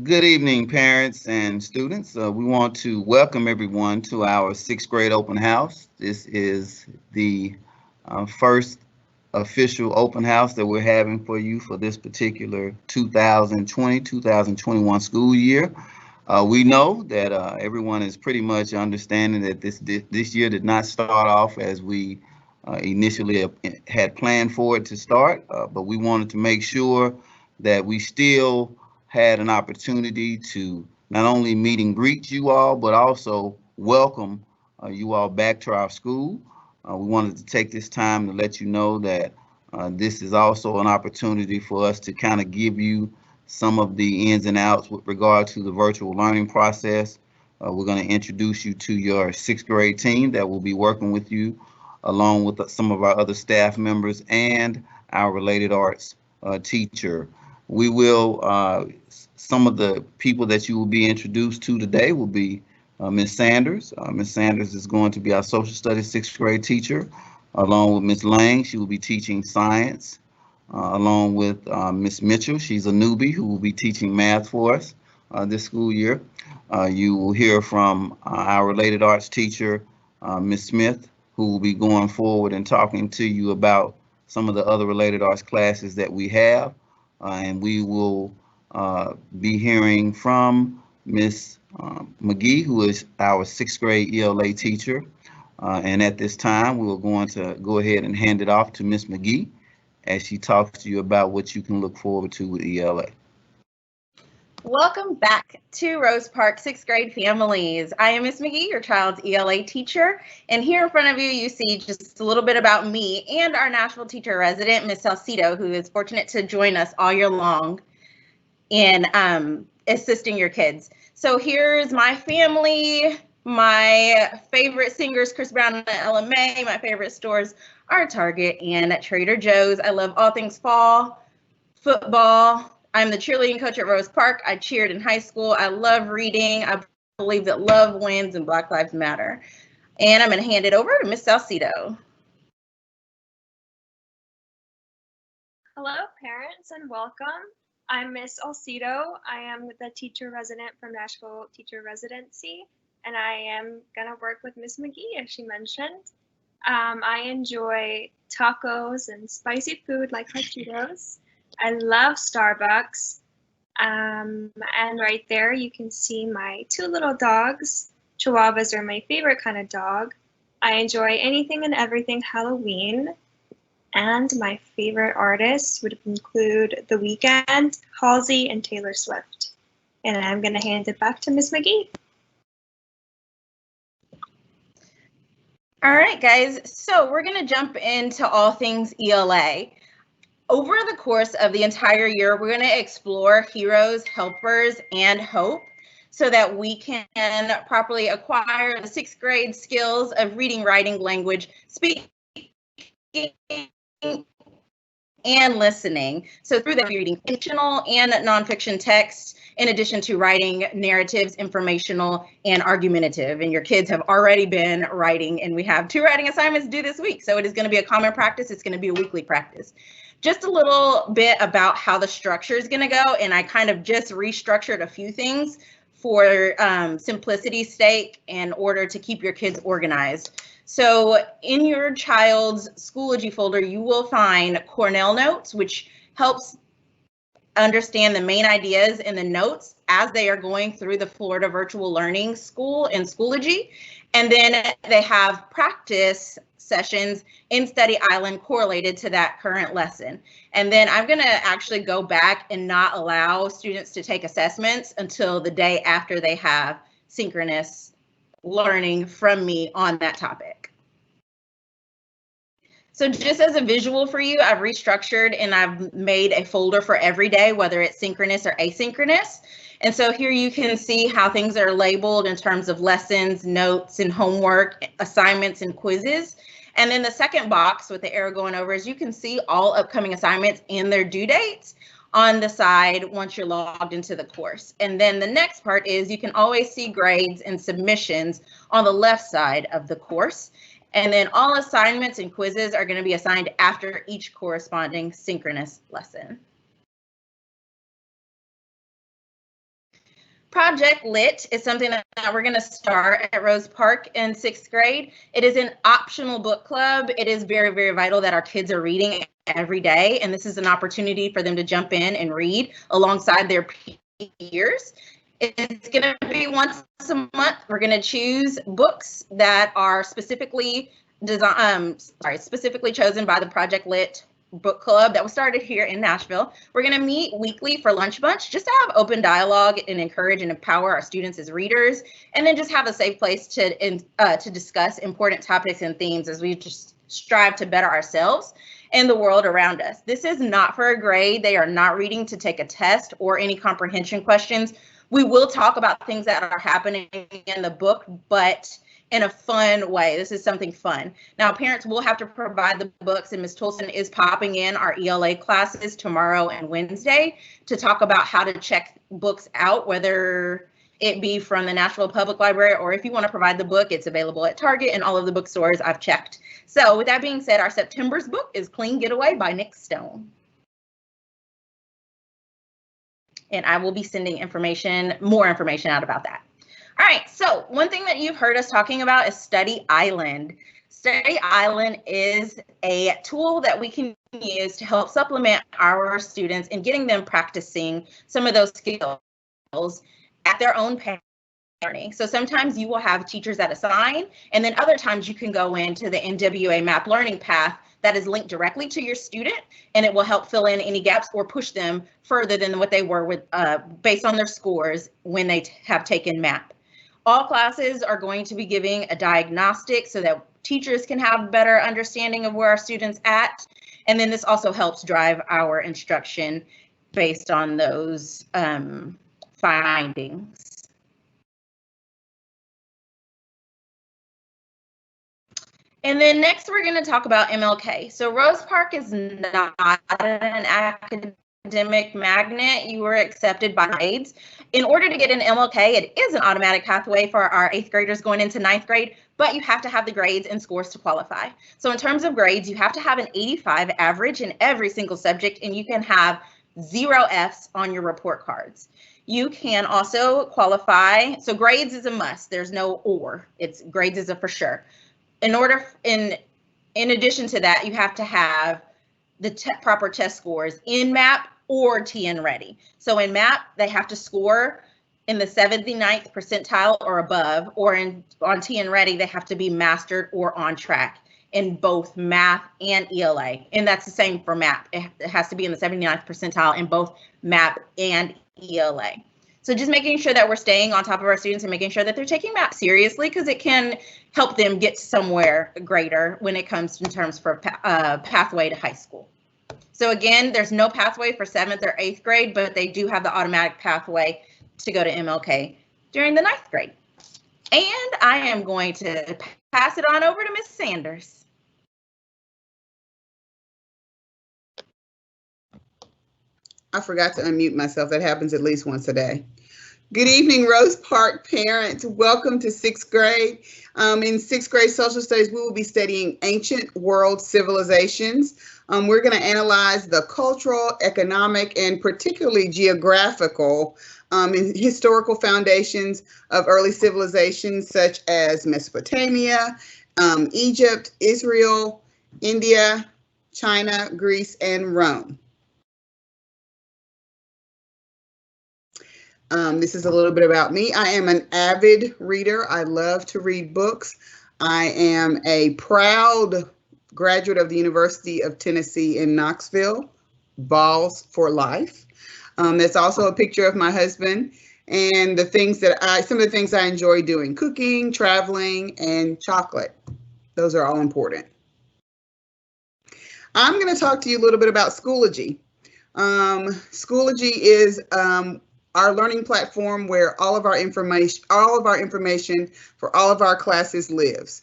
Good evening, parents and students. We want to welcome everyone to our sixth grade open house. This is the first official open house that we're having for you for this particular 2020-2021 school year. We know that everyone is pretty much understanding that this year did not start off as we initially had planned for it to start, but we wanted to make sure that we still had an opportunity to not only meet and greet you all, but also welcome you all back to our school. We wanted to take this time to let you know that this is also an opportunity for us to kind of give you some of the ins and outs with regard to the virtual learning process. We're going to introduce you to your sixth grade team that will be working with you, along with some of our other staff members and our related arts teacher. We will, some of the people that you will be introduced to today will be Ms. Sanders. Ms. Sanders is going to be our social studies sixth grade teacher, along with Ms. Lang. She will be teaching science, along with Ms. Mitchell. She's a newbie who will be teaching math for us this school year. You will hear from our related arts teacher, Ms. Smith, who will be going forward and talking to you about some of the other related arts classes that we have. And we will be hearing from Ms. McGee, who is our sixth grade ELA teacher. And at this time, we're going to go ahead and hand it off to Ms. McGee as she talks to you about what you can look forward to with ELA. Welcome back to Rose Park sixth grade families. I am Ms. McGee, your child's ELA teacher, and here in front of you, you see just a little bit about me and our Nashville teacher resident, Ms. Salcido, who is fortunate to join us all year long in assisting your kids. So here's my family. My favorite singers, Chris Brown and Ella Mai. My favorite stores are Target and Trader Joe's. I love all things fall, football. I'm the cheerleading coach at Rose Park. I cheered in high school. I love reading. I believe that love wins and Black Lives Matter. And I'm going to hand it over to Miss Salcido. Hello, parents, and welcome. I'm Miss Alcido. I am the teacher resident from Nashville Teacher Residency, and I am going to work with Miss McGee, as she mentioned. I enjoy tacos and spicy food like Cheetos. I love Starbucks. And right there you can see my two little dogs. Chihuahuas are my favorite kind of dog. I enjoy anything and everything Halloween. And my favorite artists would include The Weeknd, Halsey, and Taylor Swift. And I'm going to hand it back to Miss McGee. All right, guys. So we're going to jump into all things ELA. Over the course of the entire year, we're going to explore heroes, helpers, and hope so that we can properly acquire the sixth grade skills of reading, writing, language, speaking, and listening. So through that, reading fictional and nonfiction texts, in addition to writing narratives, informational, and argumentative. And your kids have already been writing, and we have 2 writing assignments due this week. So it is going to be a common practice. It's going to be a weekly practice. Just a little bit about how the structure is going to go, and I kind of just restructured a few things for simplicity's sake in order to keep your kids organized. So in your child's Schoology folder, you will find Cornell Notes, which helps understand the main ideas in the notes as they are going through the Florida Virtual Learning School and Schoology. And then they have practice sessions in Study Island correlated to that current lesson. And then I'm going to actually go back and not allow students to take assessments until the day after they have synchronous learning from me on that topic. So just as a visual for you, I've restructured and I've made a folder for every day, whether it's synchronous or asynchronous. And so here you can see how things are labeled in terms of lessons, notes, and homework, assignments, and quizzes. And then the second box with the arrow going over is you can see all upcoming assignments and their due dates on the side once you're logged into the course. And then the next part is you can always see grades and submissions on the left side of the course. And then all assignments and quizzes are going to be assigned after each corresponding synchronous lesson. Project Lit is something that we're going to start at Rose Park in 6th grade. It is an optional book club. It is very, very vital that our kids are reading every day, and this is an opportunity for them to jump in and read alongside their peers. It's going to be once a month. We're going to choose books that are specifically chosen by the Project Lit book club that was started here in Nashville. We're going to meet weekly for Lunch Bunch, just to have open dialogue and encourage and empower our students as readers, and then just have a safe place to discuss important topics and themes as we just strive to better ourselves and the world around us. This is not for a grade. They are not reading to take a test or any comprehension questions. We will talk about things that are happening in the book, but in a fun way. This is something fun. Now, parents will have to provide the books, and Ms. Tolson is popping in our ELA classes tomorrow and Wednesday to talk about how to check books out, whether it be from the Nashville Public Library, or if you want to provide the book, it's available at Target and all of the bookstores I've checked. So with that being said, our September's book is Clean Getaway by Nick Stone. And I will be sending more information out about that. All right, so one thing that you've heard us talking about is Study Island. Study Island is a tool that we can use to help supplement our students in getting them practicing some of those skills at their own pace. So sometimes you will have teachers that assign, and then other times you can go into the NWA MAP learning path that is linked directly to your student, and it will help fill in any gaps or push them further than what they were with based on their scores when they have taken MAP. All classes are going to be giving a diagnostic so that teachers can have a better understanding of where our students at. And then this also helps drive our instruction based on those findings. And then next we're going to talk about MLK. So Rose Park is not an academic magnet. You were accepted by grades. In order to get an MLK, it is an automatic pathway for our 8th graders going into 9th grade, but you have to have the grades and scores to qualify. So in terms of grades, you have to have an 85 average in every single subject, and you can have 0 Fs on your report cards. You can also qualify. So grades is a must. There's no or. It's grades is a for sure. In addition to that, you have to have the proper test scores in MAP or TN Ready. So in MAP, they have to score in the 79th percentile or above, or on TN Ready, they have to be mastered or on track in both math and ELA. And that's the same for MAP. It has to be in the 79th percentile in both MAP and ELA. So just making sure that we're staying on top of our students and making sure that they're taking MAP seriously, because it can help them get somewhere greater when it comes in terms for pathway to high school. So again, there's no pathway for 7th or 8th grade, but they do have the automatic pathway to go to MLK during the 9th grade. And I am going to pass it on over to Ms. Sanders. I forgot to unmute myself. That happens at least once a day. Good evening, Rose Park parents. Welcome to 6th grade. In 6th grade social studies, we will be studying ancient world civilizations. We're going to analyze the cultural, economic, and particularly geographical and historical foundations of early civilizations such as Mesopotamia, Egypt, Israel, India, China, Greece, and Rome. This is a little bit about me. I am an avid reader. I love to read books. I am a proud graduate of the University of Tennessee in Knoxville, Balls for Life. That's also a picture of my husband and the things that some of the things I enjoy doing: cooking, traveling, and chocolate. Those are all important. I'm going to talk to you a little bit about Schoology. Schoology is our learning platform where all of our information for all of our classes lives.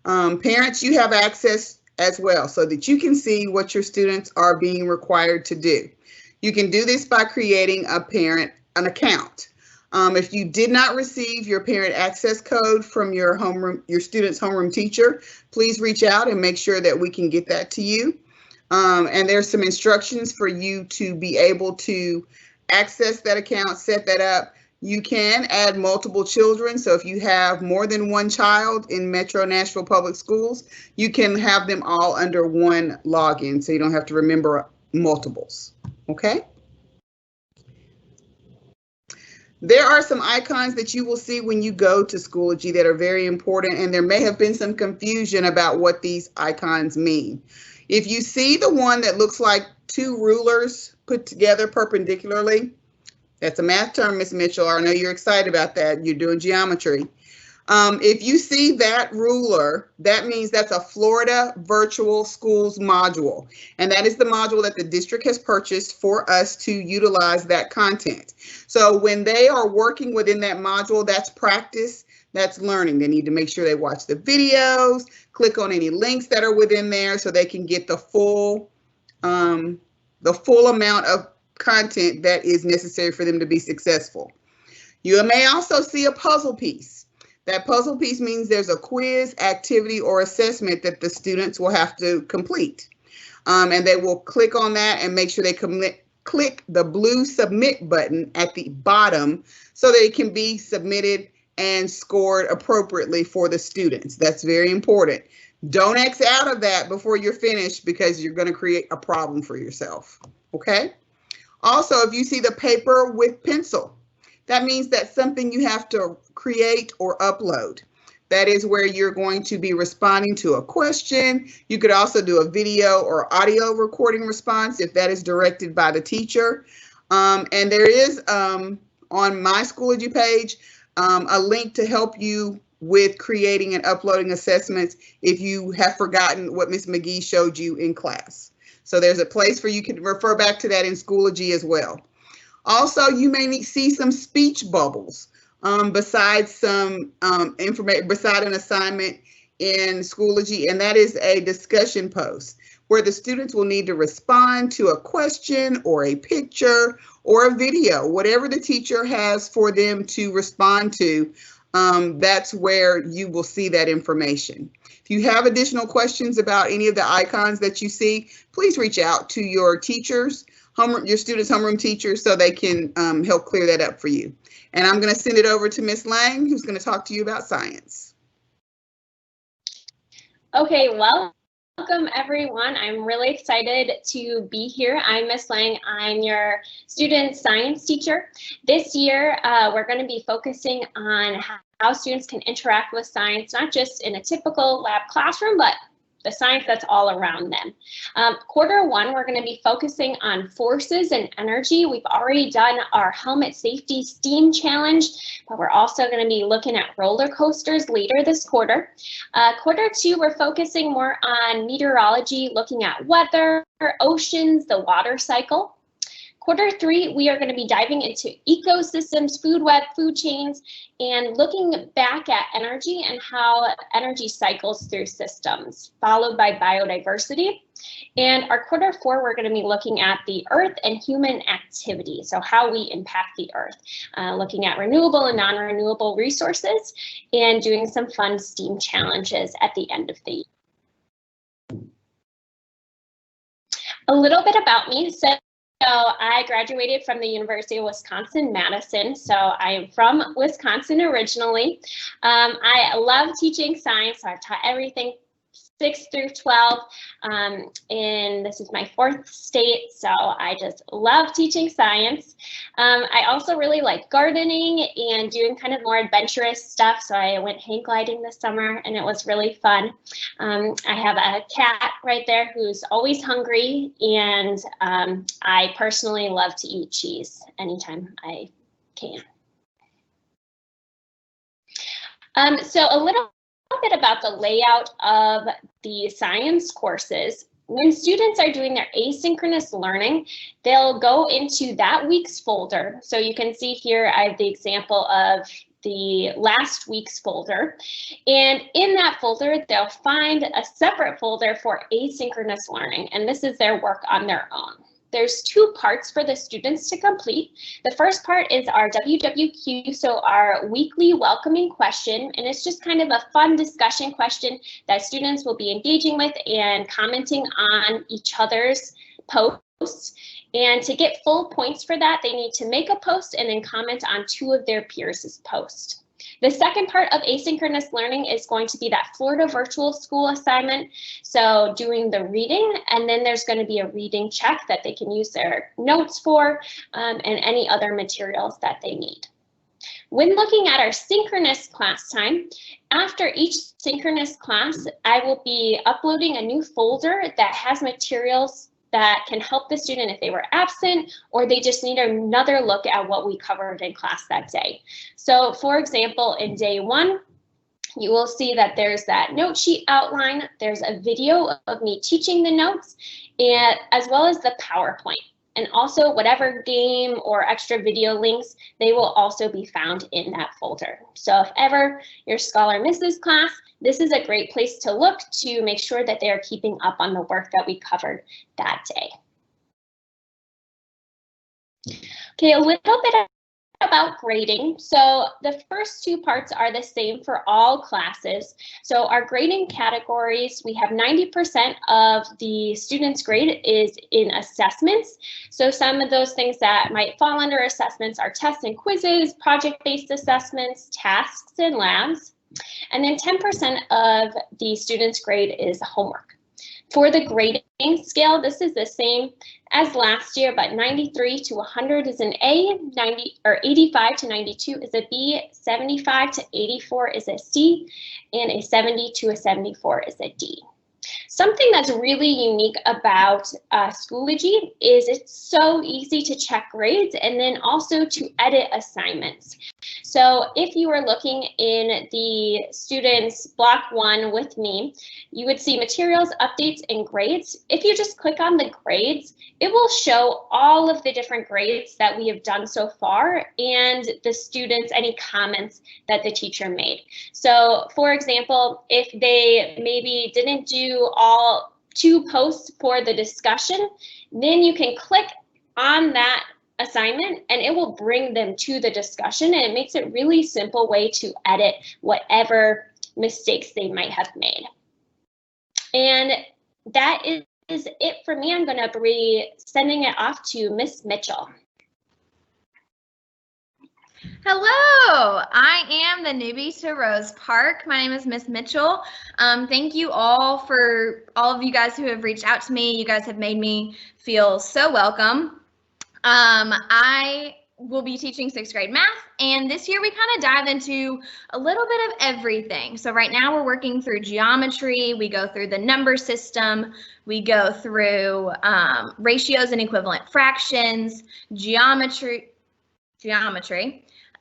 Parents, you have access as well so that you can see what your students are being required to do. You can do this by creating an account. If you did not receive your parent access code from your student's homeroom teacher, please reach out and make sure that we can get that to you. And there's some instructions for you to be able to access that account, set that up. You can add multiple children. So if you have more than one child in Metro Nashville Public Schools, you can have them all under one login, so you don't have to remember multiples, okay? There are some icons that you will see when you go to Schoology that are very important, and there may have been some confusion about what these icons mean. If you see the one that looks like two rulers put together perpendicularly, that's a math term, Ms. Mitchell. I know you're excited about that. You're doing geometry. If you see that ruler, that means that's a Florida Virtual Schools module. And that is the module that the district has purchased for us to utilize that content. So when they are working within that module, that's practice, that's learning. They need to make sure they watch the videos, click on any links that are within there so they can get the full amount of content that is necessary for them to be successful. You may also see a puzzle piece. That puzzle piece means there's a quiz, activity, or assessment that the students will have to complete. And they will click on that and make sure they click the blue submit button at the bottom so that it can be submitted and scored appropriately for the students. That's very important. Don't X out of that before you're finished, because you're going to create a problem for yourself. Okay? Also, if you see the paper with pencil, that means that's something you have to create or upload. That is where you're going to be responding to a question. You could also do a video or audio recording response if that is directed by the teacher. And there is on my Schoology page a link to help you with creating and uploading assessments if you have forgotten what Ms. McGee showed you in class. So there's a place for you can refer back to that in Schoology as well. Also, you may see some speech bubbles besides some information, beside an assignment in Schoology, and that is a discussion post where the students will need to respond to a question or a picture or a video, whatever the teacher has for them to respond to. That's where you will see that information. If you have additional questions about any of the icons that you see, please reach out to your teachers, your students' homeroom teachers, so they can help clear that up for you. And I'm going to send it over to Ms. Lang, who's going to talk to you about science. Okay, welcome everyone. I'm really excited to be here. I'm Ms. Lang. I'm your student science teacher. This year, we're going to be focusing on how students can interact with science, not just in a typical lab classroom, but the science that's all around them. Quarter one, we're going to be focusing on forces and energy. We've already done our helmet safety STEAM challenge, but we're also going to be looking at roller coasters later this quarter. Quarter two, we're focusing more on meteorology, looking at weather, oceans, the water cycle. Quarter three, we are going to be diving into ecosystems, food web, food chains, and looking back at energy and how energy cycles through systems, followed by biodiversity. And our quarter four, we're going to be looking at the earth and human activity, so how we impact the earth, looking at renewable and non-renewable resources, and doing some fun STEAM challenges at the end of the year. A little bit about me. So I graduated from the University of Wisconsin-Madison, so I am from Wisconsin originally. I love teaching science, so I've taught everything 6 through 12, and this is my 4th state, so I just love teaching science. I also really like gardening and doing kind of more adventurous stuff, so I went hang gliding this summer, and it was really fun. I have a cat right there who's always hungry, and I personally love to eat cheese anytime I can. So a little bit about the layout of the science courses. When students are doing their asynchronous learning, they'll go into that week's folder. So you can see here I have the example of the last week's folder. And in that folder, they'll find a separate folder for asynchronous learning. And this is their work on their own. There's 2 parts for the students to complete. The first part is our WWQ, so our weekly welcoming question, and it's just kind of a fun discussion question that students will be engaging with and commenting on each other's posts. And to get full points for that, they need to make a post and then comment on 2 of their peers' posts. The second part of asynchronous learning is going to be that Florida Virtual School assignment. So doing the reading, and then there's going to be a reading check that they can use their notes for, and any other materials that they need. When looking at our synchronous class time, after each synchronous class, I will be uploading a new folder that has materials that can help the student if they were absent or they just need another look at what we covered in class that day. So for example, in day 1, you will see that there's that note sheet outline, there's a video of me teaching the notes, and as well as the PowerPoint. And also whatever game or extra video links, they will also be found in that folder. So if ever your scholar misses class, this is a great place to look to make sure that they are keeping up on the work that we covered that day. Okay, a little bit about grading. So the first 2 parts are the same for all classes. So our grading categories, we have 90% of the student's grade is in assessments. So some of those things that might fall under assessments are tests and quizzes, project-based assessments, tasks, and labs. And then 10% of the student's grade is homework. For the grading scale, this is the same as last year, but 93 to 100 is an A, 85 to 92 is a B, 75 to 84 is a C, and a 70 to a 74 is a D. Something that's really unique about Schoology is it's so easy to check grades and then also to edit assignments. So if you are looking in the students block 1 with me, you would see materials, updates, and grades. If you just click on the grades, it will show all of the different grades that we have done so far and the students, any comments that the teacher made. So for example, if they maybe didn't do all 2 posts for the discussion, then you can click on that assignment and it will bring them to the discussion, and it makes it really simple way to edit whatever mistakes they might have made. And that is it for me. I'm going to be sending it off to Miss Mitchell. Hello, I am the newbie to Rose Park. My name is Miss Mitchell. Thank you all for all of you guys who have reached out to me. You guys have made me feel so welcome. I will be teaching 6th grade math, and this year we kind of dive into a little bit of everything. So right now we're working through geometry, we go through the number system, we go through ratios and equivalent fractions, geometry,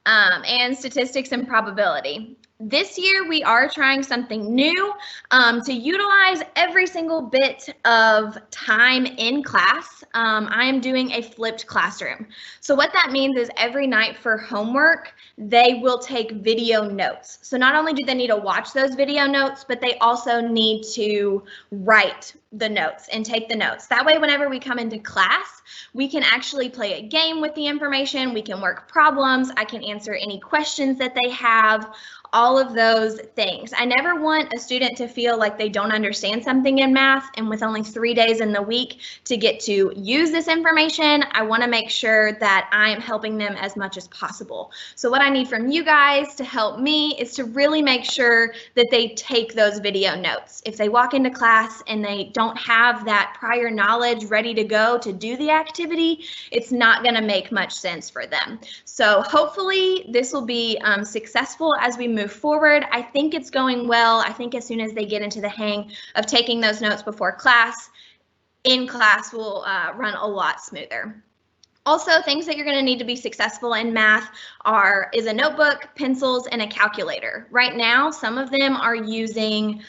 and statistics and probability. This year we are trying something new to utilize every single bit of time in class. I am doing a flipped classroom. So what that means is every night for homework, they will take video notes. So not only do they need to watch those video notes, but they also need to write the notes and take the notes. That way, whenever we come into class, we can actually play a game with the information. We can work problems. I can answer any questions that they have, all of those things. I never want a student to feel like they don't understand something in math, and with only 3 days in the week to get to use this information, I want to make sure that I am helping them as much as possible. So what I need from you guys to help me is to really make sure that they take those video notes. If they walk into class and they don't have that prior knowledge ready to go to do the activity, it's not going to make much sense for them. So hopefully this will be successful as we move forward. I think it's going well. I think as soon as they get into the hang of taking those notes before class, in class will run a lot smoother. Also, things that you're going to need to be successful in math is a notebook, pencils, and a calculator. Right now, some of them are using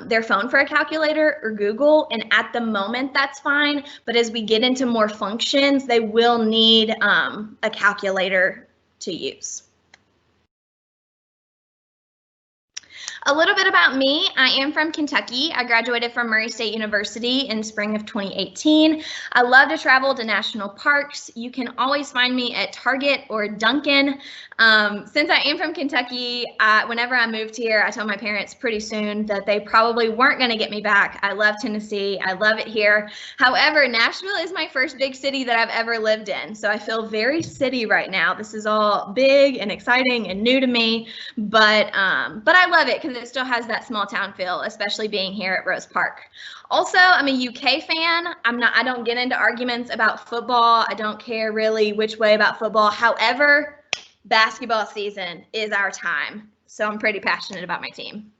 their phone for a calculator or Google, and at the moment that's fine. But as we get into more functions, they will need a calculator to use. A little bit about me. I am from Kentucky. I graduated from Murray State University in spring of 2018. I love to travel to national parks. You can always find me at Target or Dunkin'. Since I am from Kentucky, whenever I moved here, I told my parents pretty soon that they probably weren't going to get me back. I love Tennessee. I love it here. However, Nashville is my first big city that I've ever lived in. So I feel very city right now. This is all big and exciting and new to me, but I love it because it still has that small town feel, especially being here at Rose Park. Also, I'm a UK fan. I don't get into arguments about football. I don't care really which way about football. However, basketball season is our time. So I'm pretty passionate about my team.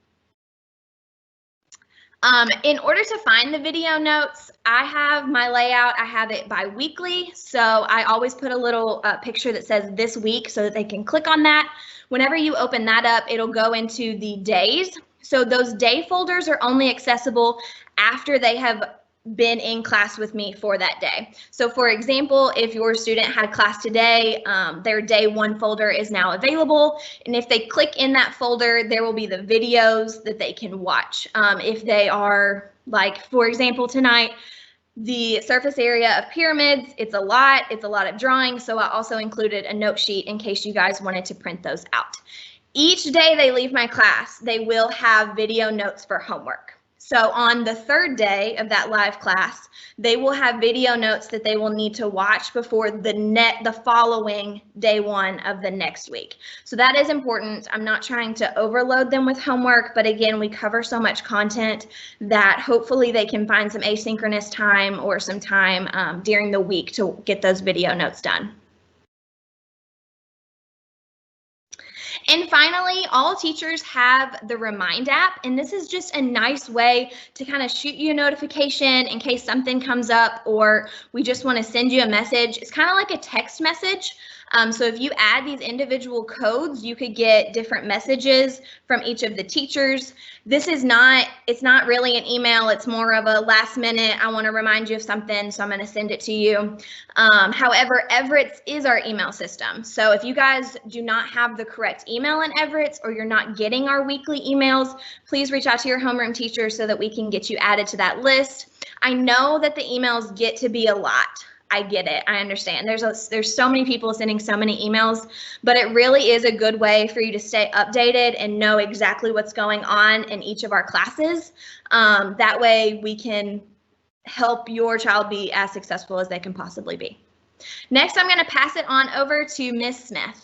In order to find the video notes, I have my layout. I have it bi-weekly. So I always put a little picture that says this week so that they can click on that. Whenever you open that up, it'll go into the days. So those day folders are only accessible after they have been in class with me for that day. So for example, if your student had class today, their day 1 folder is now available. And if they click in that folder, there will be the videos that they can watch. If they are, like, for example, tonight, the surface area of pyramids, it's a lot of drawing. So I also included a note sheet in case you guys wanted to print those out. Each day they leave my class, they will have video notes for homework. So on the 3rd day of that live class, they will have video notes that they will need to watch before the following day 1 of the next week. So that is important. I'm not trying to overload them with homework, but again, we cover so much content that hopefully they can find some asynchronous time or some time during the week to get those video notes done. And finally, all teachers have the Remind app, and this is just a nice way to kind of shoot you a notification in case something comes up or we just want to send you a message. It's kind of like a text message. So if you add these individual codes, you could get different messages from each of the teachers. It's not really an email. It's more of a last minute, I want to remind you of something, so I'm going to send it to you. However, Everett's is our email system. So if you guys do not have the correct email in Everett's or you're not getting our weekly emails, please reach out to your homeroom teacher so that we can get you added to that list. I know that the emails get to be a lot. I get it. I understand. There's so many people sending so many emails, but it really is a good way for you to stay updated and know exactly what's going on in each of our classes. That way we can help your child be as successful as they can possibly be. Next, I'm going to pass it on over to Ms. Smith.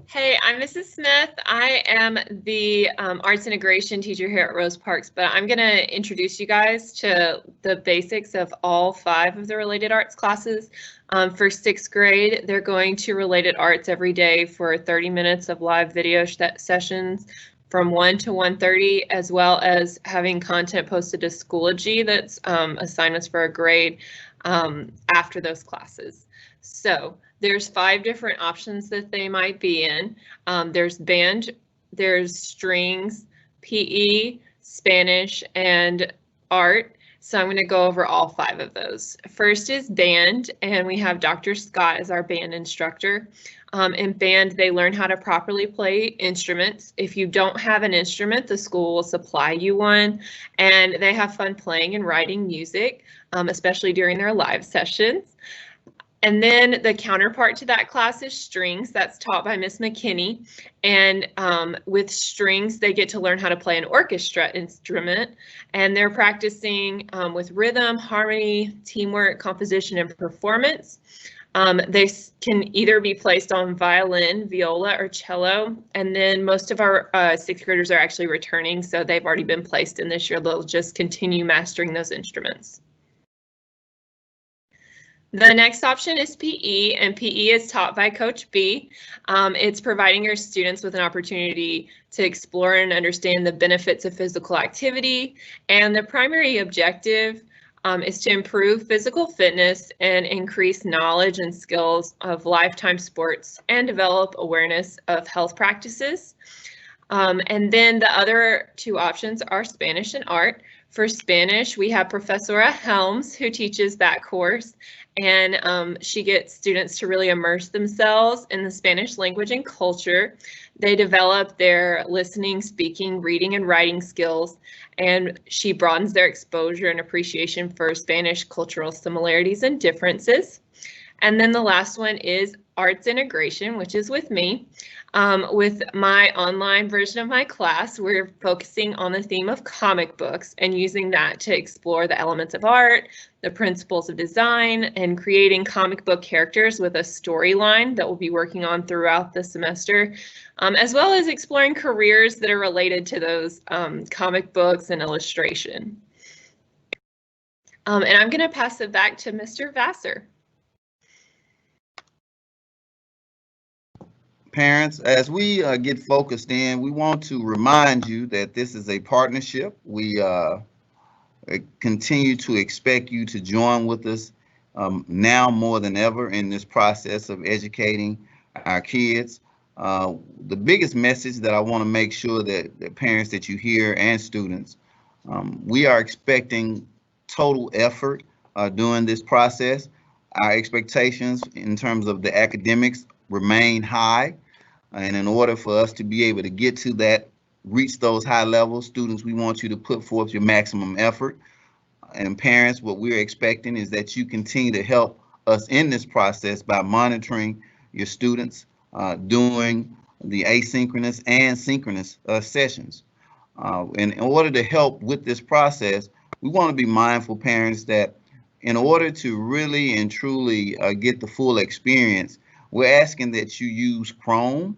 Hey, I'm Mrs. Smith. I am the arts integration teacher here at Rose Parks, but I'm going to introduce you guys to the basics of all 5 of the related arts classes. For 6th grade, they're going to related arts every day for 30 minutes of live video sessions from 1 to 1:30, as well as having content posted to Schoology that's assignments for a grade after those classes. So there's 5 different options that they might be in. There's band, there's strings, PE, Spanish, and art. So I'm going to go over all 5 of those. First is band, and we have Dr. Scott as our band instructor. In band, they learn how to properly play instruments. If you don't have an instrument, the school will supply you one, and they have fun playing and writing music, especially during their live sessions. And then the counterpart to that class is strings. That's taught by Miss McKinney. And with strings, they get to learn how to play an orchestra instrument. And they're practicing with rhythm, harmony, teamwork, composition, and performance. They can either be placed on violin, viola, or cello. And then most of our 6th graders are actually returning, so they've already been placed in this year. They'll just continue mastering those instruments. The next option is PE, and PE is taught by Coach B. It's providing your students with an opportunity to explore and understand the benefits of physical activity, and the primary objective is to improve physical fitness and increase knowledge and skills of lifetime sports and develop awareness of health practices. And then the other 2 options are Spanish and art. For Spanish, we have Professora Helms, who teaches that course, and she gets students to really immerse themselves in the Spanish language and culture. They develop their listening, speaking, reading, and writing skills, and she broadens their exposure and appreciation for Spanish cultural similarities and differences. And then the last one is arts integration, which is with me. With my online version of my class, we're focusing on the theme of comic books and using that to explore the elements of art, the principles of design, and creating comic book characters with a storyline that we'll be working on throughout the semester, as well as exploring careers that are related to those comic books and illustration. And I'm going to pass it back to Mr. Vassar. Parents, as we get focused in, we want to remind you that this is a partnership. We continue to expect you to join with us now more than ever in this process of educating our kids. The biggest message that I want to make sure that the parents that you hear and students, we are expecting total effort during this process. Our expectations in terms of the academics remain high. And in order for us to be able to get to that, reach those high levels, students, we want you to put forth your maximum effort. And parents, what we're expecting is that you continue to help us in this process by monitoring your students during the asynchronous and synchronous sessions. And in order to help with this process, we want to be mindful, parents, that in order to really and truly get the full experience, we're asking that you use Chrome.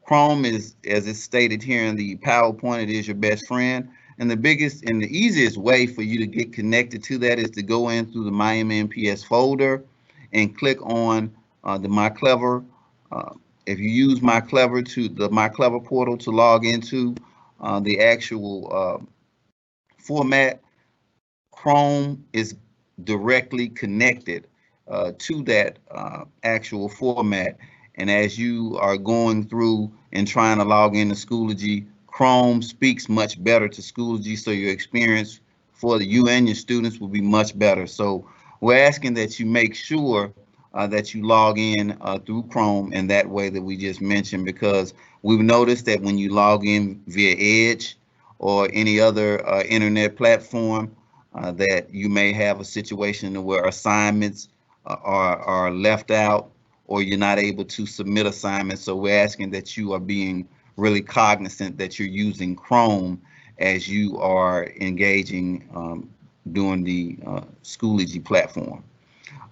Chrome is, as it's stated here in the PowerPoint, it is your best friend. And the biggest and the easiest way for you to get connected to that is to go in through the MyMNPS folder and click on the MyClever. If you use MyClever to the MyClever portal to log into the actual format, Chrome is directly connected to that actual format. And as you are going through and trying to log into Schoology, Chrome speaks much better to Schoology, so your experience for you and your students will be much better. So we're asking that you make sure that you log in through Chrome in that way that we just mentioned, because we've noticed that when you log in via Edge or any other internet platform, that you may have a situation where assignments are left out, or you're not able to submit assignments. So we're asking that you are being really cognizant that you're using Chrome as you are engaging during the Schoology platform.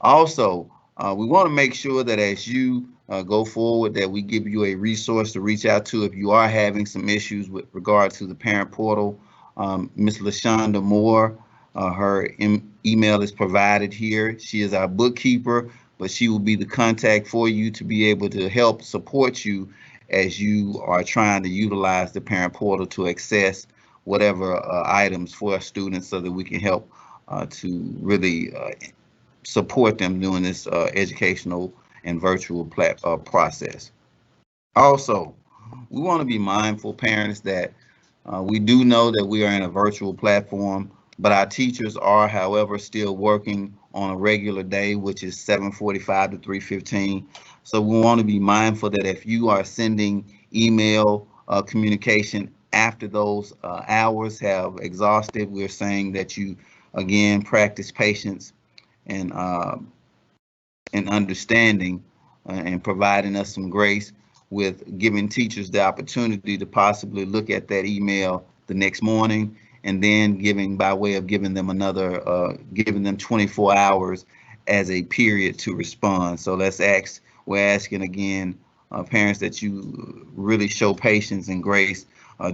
Also, we want to make sure that as you go forward, that we give you a resource to reach out to if you are having some issues with regard to the parent portal. Ms. LaShonda Moore, her email is provided here. She is our bookkeeper, but she will be the contact for you to be able to help support you as you are trying to utilize the parent portal to access whatever items for our students, so that we can help to really support them during this educational and virtual process. Also, we want to be mindful, parents, that we do know that we are in a virtual platform, but our teachers are, however, still working on a regular day, which is 7:45 to 3:15. So we want to be mindful that if you are sending email communication after those hours have exhausted, we're saying that you, again, practice patience and understanding and providing us some grace with giving teachers the opportunity to possibly look at that email the next morning, and then by way of giving them another, giving them 24 hours as a period to respond. So we're asking again, parents, that you really show patience and grace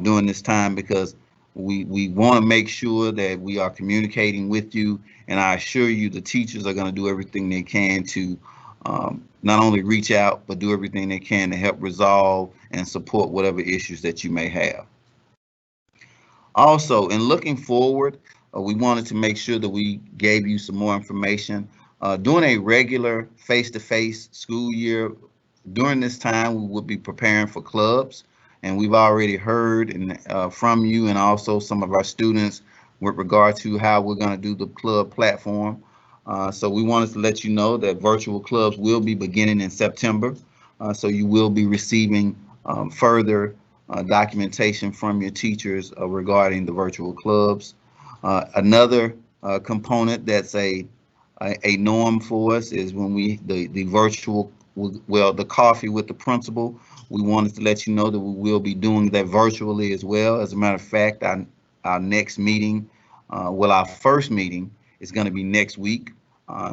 during this time, because we want to make sure that we are communicating with you, and I assure you the teachers are going to do everything they can to not only reach out, but do everything they can to help resolve and support whatever issues that you may have. Also, in looking forward, we wanted to make sure that we gave you some more information. During a regular face-to-face school year, during this time, we will be preparing for clubs, and we've already heard from you and also some of our students with regard to how we're going to do the club platform. So we wanted to let you know that virtual clubs will be beginning in September. So you will be receiving further documentation from your teachers regarding the virtual clubs. Another component that's a norm for us is when the virtual, well, the coffee with the principal. We wanted to let you know that we will be doing that virtually as well. As a matter of fact, our next meeting, our first meeting is going to be next week.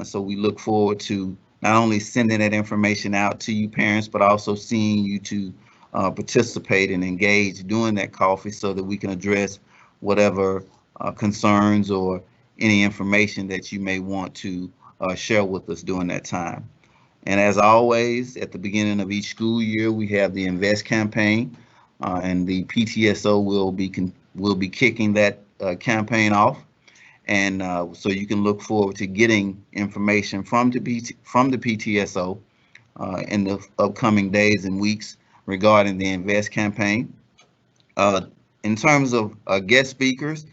So we look forward to not only sending that information out to you parents, but also seeing you to participate and engage during that coffee so that we can address whatever concerns or any information that you may want to share with us during that time. And as always, at the beginning of each school year, we have the Invest campaign, and the PTSO will be kicking that campaign off. And so you can look forward to getting information from the PTSO in the upcoming days and weeks regarding the Invest campaign. In terms of guest speakers,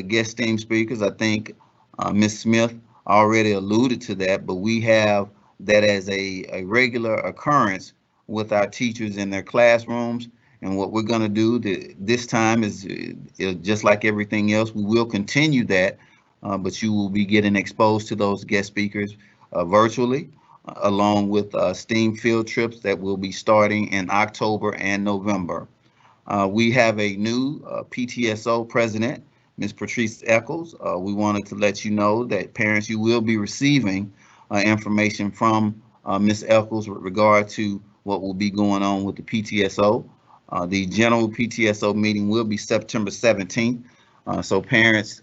guest team speakers, I think Ms. Smith already alluded to that, but we have that as a regular occurrence with our teachers in their classrooms. And what we're going to do this time is just like everything else, we will continue that, but you will be getting exposed to those guest speakers virtually, along with STEAM field trips that will be starting in October and November. We have a new PTSO president, Ms. Patrice Eccles. We wanted to let you know that parents, you will be receiving information from Ms. Eccles with regard to what will be going on with the PTSO. The general PTSO meeting will be September 17th. So parents,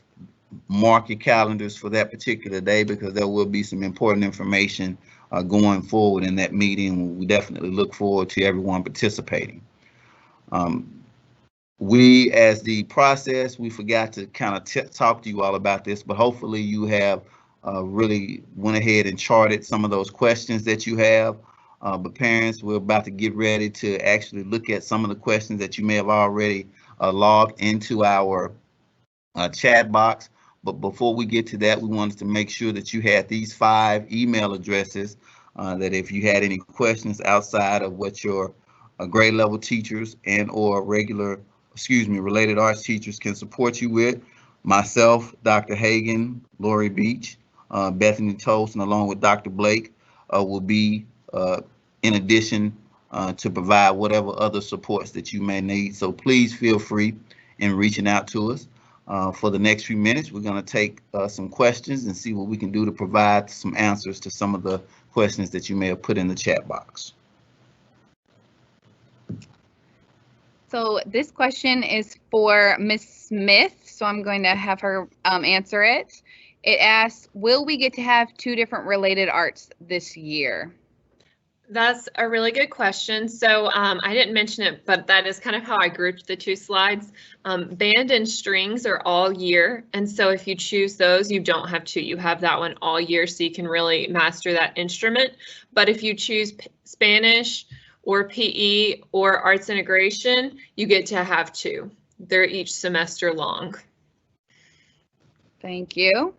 mark your calendars for that particular day, because there will be some important information going forward in that meeting. We definitely look forward to everyone participating. We, as the process, we forgot to kind of talk to you all about this, but hopefully you have really went ahead and charted some of those questions that you have. But parents, we're about to get ready to actually look at some of the questions that you may have already logged into our chat box. But before we get to that, we wanted to make sure that you had these 5 email addresses, that if you had any questions outside of what your grade level teachers and or related arts teachers can support you with. Myself, Dr. Hagan, Lori Beach, Bethany Toast, and along with Dr. Blake will be in addition to provide whatever other supports that you may need. So please feel free in reaching out to us. For the next few minutes, we're going to take some questions and see what we can do to provide some answers to some of the questions that you may have put in the chat box. So this question is for Ms. Smith, so I'm going to have her answer it. It asks, will we get to have 2 different related arts this year? That's a really good question. So I didn't mention it, but that is kind of how I grouped the 2 slides. Band and strings are all year. And so if you choose those, you don't have 2. You have that one all year, so you can really master that instrument. But if you choose Spanish or PE or arts integration, you get to have 2. They're each semester long. Thank you.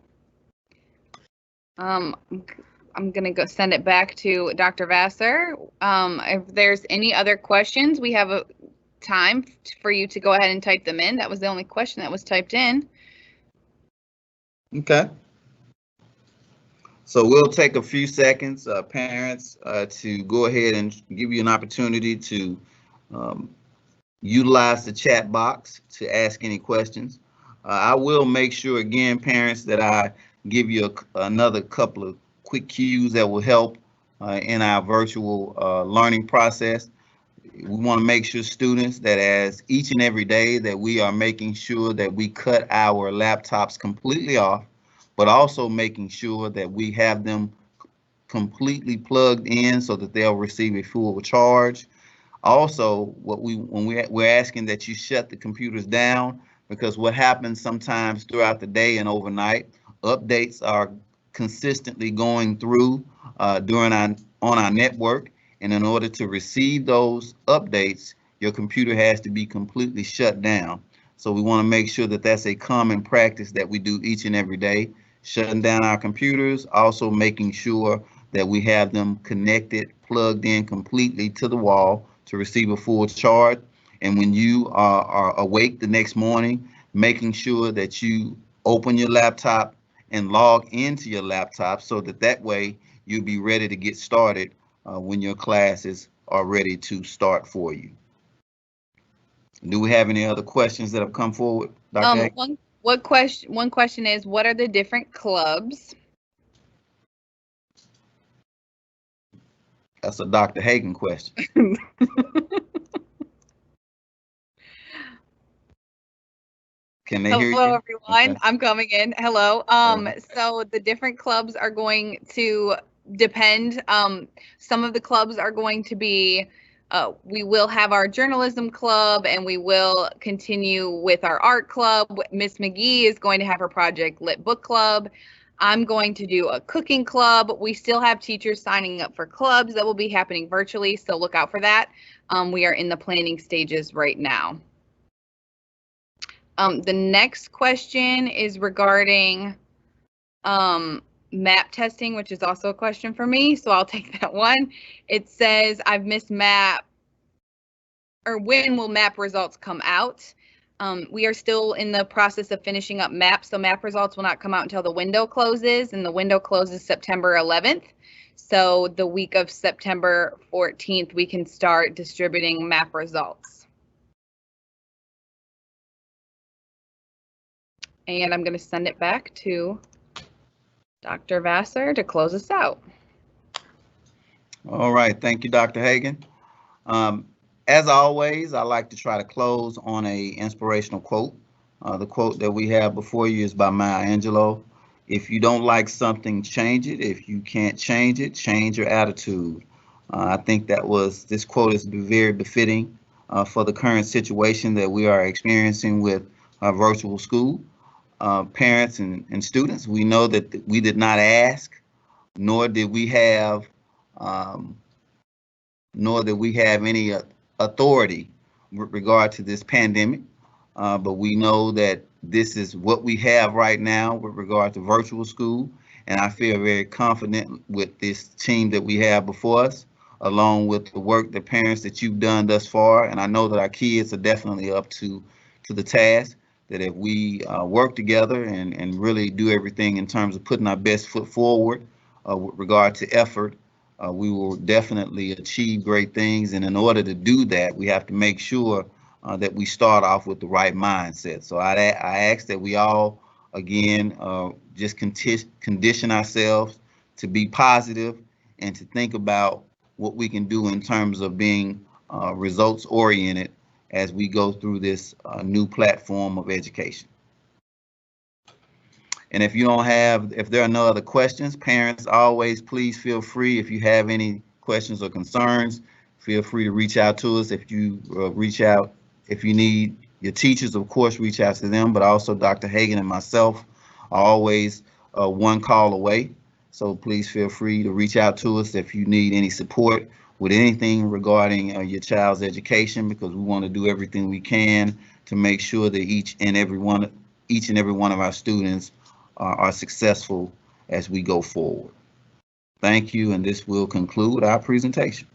I'm going to go send it back to Dr. Vassar. If there's any other questions, we have a time for you to go ahead and type them in. That was the only question that was typed in. Okay. So we'll take a few seconds, parents, to go ahead and give you an opportunity to utilize the chat box to ask any questions. I will make sure, again, parents, that I give you another couple of quick cues that will help in our virtual learning process. We want to make sure, students, that as each and every day that we are making sure that we cut our laptops completely off, but also making sure that we have them completely plugged in so that they'll receive a full charge. Also, we're asking that you shut the computers down, because what happens sometimes throughout the day and overnight, updates are consistently going through on our network, and in order to receive those updates, your computer has to be completely shut down. So we want to make sure that that's a common practice that we do each and every day, shutting down our computers, also making sure that we have them connected, plugged in completely to the wall, to receive a full charge. And when you are awake the next morning, making sure that you open your laptop and log into your laptop so that way you'll be ready to get started when your classes are ready to start for you. Do we have any other questions that have come forward, Dr. Hagan? One question is, what are the different clubs? That's a Dr. Hagan question. Can they hear you? Hello, everyone. Okay. I'm coming in. Hello. So the different clubs are going to depend. Some of the clubs are going to be, we will have our journalism club, and we will continue with our art club. Miss McGee is going to have her Project Lit book club. I'm going to do a cooking club. We still have teachers signing up for clubs that will be happening virtually, so look out for that. We are in the planning stages right now. The next question is regarding MAP testing, which is also a question for me, so I'll take that one. It says, I've missed MAP, or when will MAP results come out? We are still in the process of finishing up MAP, so MAP results will not come out until the window closes, and the window closes September 11th. So the week of September 14th, we can start distributing MAP results. And I'm going to send it back to Dr. Vassar to close us out. All right. Thank you, Dr. Hagan. As always, I like to try to close on an inspirational quote. The quote that we have before you is by Maya Angelou. If you don't like something, change it. If you can't change it, change your attitude. I think this quote is very befitting for the current situation that we are experiencing with virtual school. Parents and students, we know that we did not ask, nor did we have any authority with regard to this pandemic, but we know that this is what we have right now with regard to virtual school, and I feel very confident with this team that we have before us, along with the work, the parents that you've done thus far, and I know that our kids are definitely up to the task. That if we work together and really do everything in terms of putting our best foot forward with regard to effort, we will definitely achieve great things. And in order to do that, we have to make sure that we start off with the right mindset. So I ask that we all, again, just condition ourselves to be positive and to think about what we can do in terms of being results oriented as we go through this new platform of education. And if there are no other questions, parents, always please feel free, if you have any questions or concerns, feel free to reach out to us. If you if you need your teachers, of course, reach out to them, but also Dr. Hagan and myself are always one call away. So please feel free to reach out to us if you need any support with anything regarding your child's education, because we want to do everything we can to make sure that each and every one of our students are successful as we go forward. Thank you, and this will conclude our presentation.